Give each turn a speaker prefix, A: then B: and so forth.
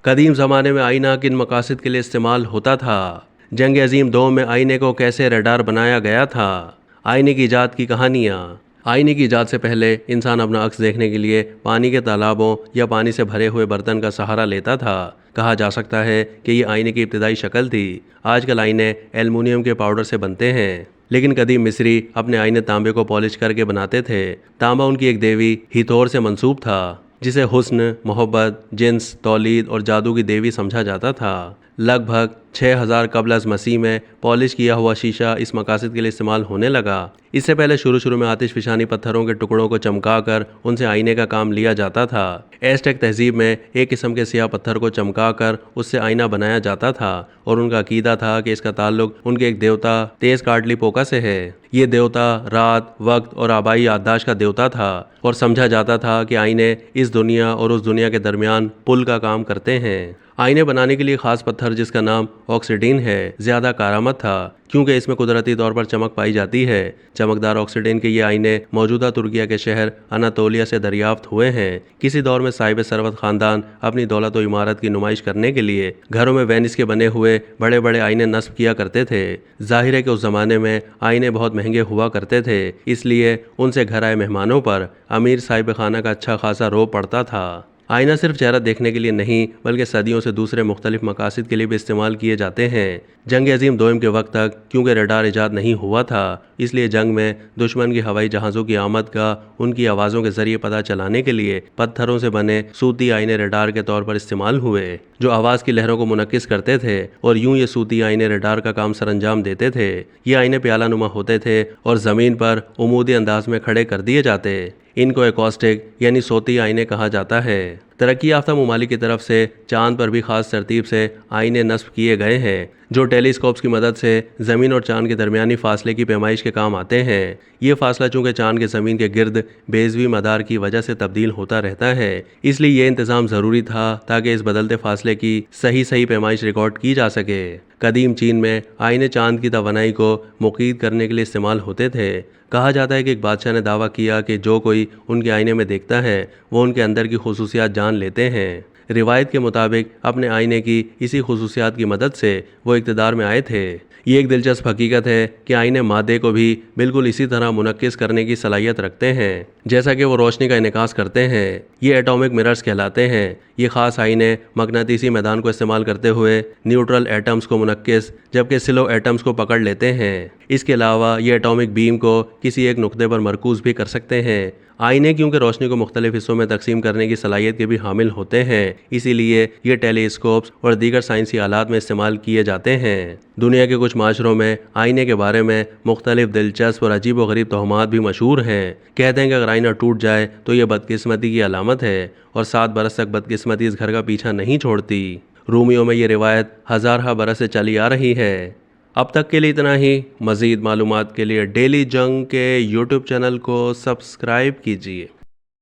A: कदीम ज़माने में आईना किन मकासद के लिए इस्तेमाल होता था? जंग अज़ीम 2 में आईने को कैसे रडार बनाया गया था? आईने की इजाद की कहानियाँ। आईने की इजाद से पहले इंसान अपना अक्स देखने के लिए पानी के तालाबों या पानी से भरे हुए बर्तन का सहारा लेता था। कहा जा सकता है कि ये आईने की इब्तिदाई शक्ल थी। आजकल आईने एल्युमिनियम के पाउडर से बनते हैं, लेकिन कदीम मिस्री अपने आईने तांबे को पॉलिश करके बनाते थे। तांबा उनकी एक देवी हिथोर से मंसूब था, जिसे हुस्न, मोहब्बत, जिन्स, तौलीद और जादू की देवी समझा जाता था। लगभग 6000 कबल अज़ मसीह में पॉलिश किया हुआ शीशा इस मकासद के लिए इस्तेमाल होने लगा। इससे पहले शुरू में आतिशफिशानी पत्थरों के टुकड़ों को चमकाकर उनसे आईने का काम लिया जाता था। एज़टेक तहजीब में एक किस्म के सियाह पत्थर को चमकाकर उससे आईना बनाया जाता था और उनका अकीदा था कि इसका ताल्लुक उनके एक देवता तेज़काटलीपोका से है। ये देवता रात, वक्त और आबाई याददाश्त का देवता था और समझा जाता था कि आईने इस दुनिया और उस दुनिया के दरमियान पुल का काम करते हैं। आईने बनाने के लिए खास पत्थर, जिसका नाम ऑक्सीडीन है, ज़्यादा कारामद था क्योंकि इसमें कुदरती तौर पर चमक पाई जाती है। चमकदार ऑक्सीडीन के ये आईने मौजूदा तुर्किया के शहर अनातोलिया से दरियाफ्त हुए हैं। किसी दौर में साहिब सरवत खानदान अपनी दौलत और इमारत की नुमाइश करने के लिए घरों में वेनिस के बने हुए बड़े बड़े आईने नस्ब किया करते थे। जाहिर है कि उस ज़माने में आईने बहुत महंगे हुआ करते थे, इसलिए उनसे घर आए मेहमानों पर अमीर साहिब खाना का अच्छा खासा रौब पड़ता था। आईना सिर्फ चेहरा देखने के लिए नहीं, बल्कि सदियों से दूसरे मुख्तलिफ मकासद के लिए भी इस्तेमाल किए जाते हैं। जंग अज़ीम 2 के वक्त तक क्योंकि रडार इजाद नहीं हुआ था, इसलिए जंग में दुश्मन की हवाई जहाज़ों की आमद का उनकी आवाज़ों के जरिए पता चलाने के लिए पत्थरों से बने सूती आईने रडार के तौर पर इस्तेमाल हुए, जो आवाज़ की लहरों को मुनक्किस करते थे और यूं ये सूती आईने रडार का काम सरअंजाम देते थे। ये आईने प्याला नुमा होते थे और ज़मीन पर उमूदी अंदाज में खड़े कर दिए जाते। इनको एकॉस्टिक यानी सोती आईने कहा जाता है। तरक्की याफ्ता ममालिक की तरफ से चांद पर भी खास तरतीब से आईने नस्ब किए गए हैं, जो टेलीस्कोप्स की मदद से ज़मीन और चांद के दरमियानी फासले की पैमाइश के काम आते हैं। ये फासला चूँकि चांद के ज़मीन के गिर्द बेज़वी मदार की वजह से तब्दील होता रहता है, इसलिए ये इंतज़ाम ज़रूरी था ताकि इस बदलते फासले की सही पैमाइश रिकॉर्ड की जा सके। कदीम चीन में आईने चांद की तवानाई को मुक़ीद करने के लिए इस्तेमाल होते थे। कहा जाता है कि एक बादशाह ने दावा किया कि जो कोई उनके आईने में देखता है वो उनके अंदर की खुसूसियात जान लेते हैं। रिवायत के मुताबिक अपने आईने की इसी खुसूसियात की मदद से वो इक़्तिदार में आए थे। ये एक दिलचस्प हकीकत है कि आईने मादे को भी बिल्कुल इसी तरह मुनक्किस करने की सलाहियत रखते हैं जैसा कि वो रोशनी का इनेकास करते हैं। ये एटॉमिक मिरर्स कहलाते हैं। ये खास आईने मकनातीसी मैदान को इस्तेमाल करते हुए न्यूट्रल एटम्स को मुनक्किस जबकि सिलो एटम्स को पकड़ लेते हैं। इसके अलावा ये एटॉमिक बीम को किसी एक नुक्ते पर मरकूज भी कर सकते हैं। आईने क्योंकि रोशनी को मुख्तलिफ हिस्सों में तकसीम करने की सलाहियत के भी हामिल होते हैं, इसीलिए ये टेलीस्कोप्स और दीगर साइंसी आलात में इस्तेमाल किए जाते हैं। दुनिया के कुछ माशरों में आईने के बारे में मुख्तलिफ दिलचस्प और अजीब व गरीब तोहमात भी मशहूर हैं। कहते हैं कि अगर आईना टूट जाए तो यह बदकिस्मती की अलामत है और 7 बरस तक बदकिस्मती इस घर का पीछा नहीं छोड़ती। रूमियों में ये रिवायत हज़ार बरस से चली आ रही है। अब तक के लिए इतना ही। मज़ीद मालूमात के लिए डेली जंग के यूट्यूब चैनल को सब्सक्राइब कीजिए।